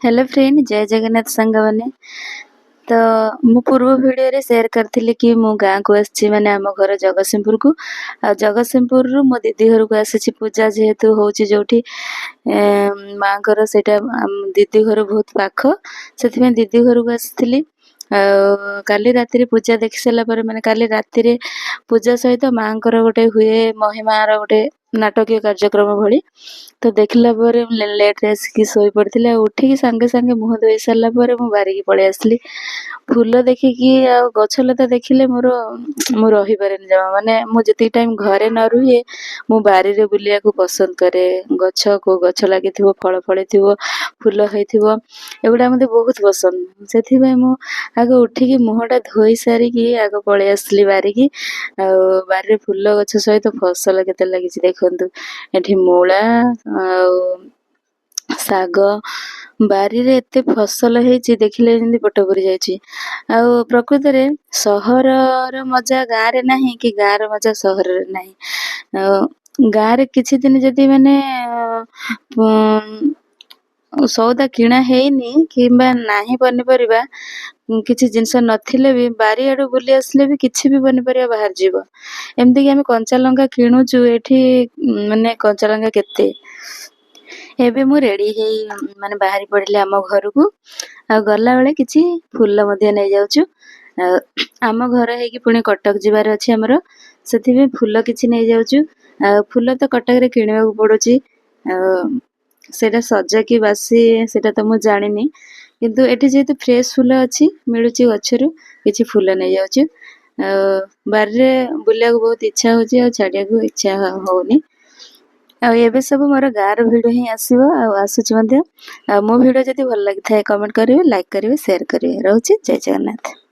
Hello friend, जय जगन्नाथ साଙ୍ଗମାନେ। ତ ମୁଁ ପୂର୍ବ ଭିଡ଼ିଓରେ ସେୟାର କରିଥିଲି କି ମୁଁ ଗାଁକୁ ଆସିଛି, ମାନେ ଆମ ଘର ଜଗତସିଂହପୁରକୁ। ଆଉ ଜଗତସିଂହପୁରରୁ ମୋ ଦିଦି ଘରକୁ ଆସିଛି, ପୂଜା ଯେହେତୁ ହେଉଛି ଯେଉଁଠି ମାଆଙ୍କର, ସେଇଟା ଦିଦି ଘର ବହୁତ ପାଖ, ସେଥିପାଇଁ ଦିଦି ଘରକୁ ଆସିଥିଲି। ଆଉ କାଲି ରାତିରେ ପୂଜା ଦେଖି ସାରିଲା ପରେ, ମାନେ କାଲି ରାତିରେ ପୂଜା ସହିତ ମାଆଙ୍କର ଗୋଟେ ହୁଏ ମହିମାର ଗୋଟେ ନାଟକୀୟ କାର୍ଯ୍ୟକ୍ରମ ଭଳି। ତ ଦେଖିଲା ପରେ ଲେଟ୍ରେ ଆସିକି ଶୋଇପଡ଼ିଥିଲି। ଆଉ ଉଠିକି ସାଙ୍ଗେ ସାଙ୍ଗେ ମୁହଁ ଧୋଇ ସାରିଲା ପରେ ମୁଁ ବାହାରିକି ପଳେଇ ଆସିଲି। ଫୁଲ ଦେଖିକି ଆଉ ଗଛଲତା ଦେଖିଲେ ମୁଁ ରହିପାରେନି ଜମା। ମାନେ ମୁଁ ଯେତିକି ଟାଇମ୍ ଘରେ ନ ରୁହେ, ମୁଁ ବାରିରେ ବୁଲିବାକୁ ପସନ୍ଦ କରେ। କୋଉ ଗଛ ଲାଗିଥିବ, ଫଳ ଫଳିଥିବ, ଫୁଲ ହେଇଥିବ, ଏଗୁଡ଼ା ମୋତେ ବହୁତ ପସନ୍ଦ। ସେଥିପାଇଁ ମୁଁ ଆଗ ଉଠିକି ମୁହଁଟା ଧୋଇ ସାରିକି ଆଗ ପଳେଇ ଆସିଲି ବାରିକି। ଆଉ ବାରିରେ ଫୁଲ ଗଛ ସହିତ ଫସଲ କେତେ ଲାଗିଛି ଦେଖନ୍ତୁ। ଏଠି ମୂଳା ଆଉ ଶାଗ, ବାରିରେ ଏତେ ଫସଲ ହେଇଛି ଦେଖିଲେ ଯେମିତି ପେଟ ପୁରି ଯାଉଛି। ଆଉ ପ୍ରକୃତରେ ସହରର ମଜା ଗାଁରେ ନାହିଁ, କି ଗାଁର ମଜା ସହରରେ ନାହିଁ। ଗାଁରେ କିଛି ଦିନ ଯଦି ମାନେ ସଉଦା କିଣା ହେଇନି କିମ୍ବା ନାହିଁ ପନିପରିବା, କିଛି ଜିନିଷ ନଥିଲେ ବି ବାରିଆଡ଼ୁ ବୁଲି ଆସିଲେ ବି କିଛି ବି ପନିପରିବା ବାହାରିଯିବ। ଏମିତିକି ଆମେ କଞ୍ଚା ଲଙ୍କା କିଣୁଛୁ ଏଠି, ମାନେ କଞ୍ଚା ଲଙ୍କା କେତେ। ଏବେ ମୁଁ ରେଡ଼ି ହେଇ ମାନେ ବାହାରି ପଡ଼ିଲି ଆମ ଘରକୁ। ଆଉ ଗଲାବେଳେ କିଛି ଫୁଲ ମଧ୍ୟ ନେଇଯାଉଛୁ। ଆଉ ଆମ ଘର ହେଇକି ପୁଣି କଟକ ଯିବାର ଅଛି ଆମର, ସେଥିପାଇଁ ଫୁଲ କିଛି ନେଇଯାଉଛୁ। ଆଉ ଫୁଲ ତ କଟକରେ କିଣିବାକୁ ପଡ଼ୁଛି। ଆଉ ସେଇଟା ସଜ କି ବାସି ସେଇଟା ତ ମୁଁ ଜାଣିନି, କିନ୍ତୁ ଏଠି ଯେହେତୁ ଫ୍ରେଶ୍ ଫୁଲ ଅଛି, ମିଳୁଛି ଗଛରୁ, କିଛି ଫୁଲ ନେଇଯାଉଛୁ। ଆଉ ବାରିରେ ବୁଲିବାକୁ ବହୁତ ଇଚ୍ଛା ହେଉଛି, ଆଉ ଛାଡ଼ିବାକୁ ଇଚ୍ଛା ହେଉନି। ଆଉ ଏବେ ସବୁ ମୋର ଗାଁର ଭିଡ଼ିଓ ହିଁ ଆସିବ, ଆଉ ଆସୁଛି ମଧ୍ୟ। ଆଉ ମୋ ଭିଡ଼ିଓ ଯଦି ଭଲ ଲାଗିଥାଏ କମେଣ୍ଟ କରିବେ, ଲାଇକ୍ କରିବେ, ସେୟାର କରିବେ। ରହୁଛି, ଜୟ ଜଗନ୍ନାଥ।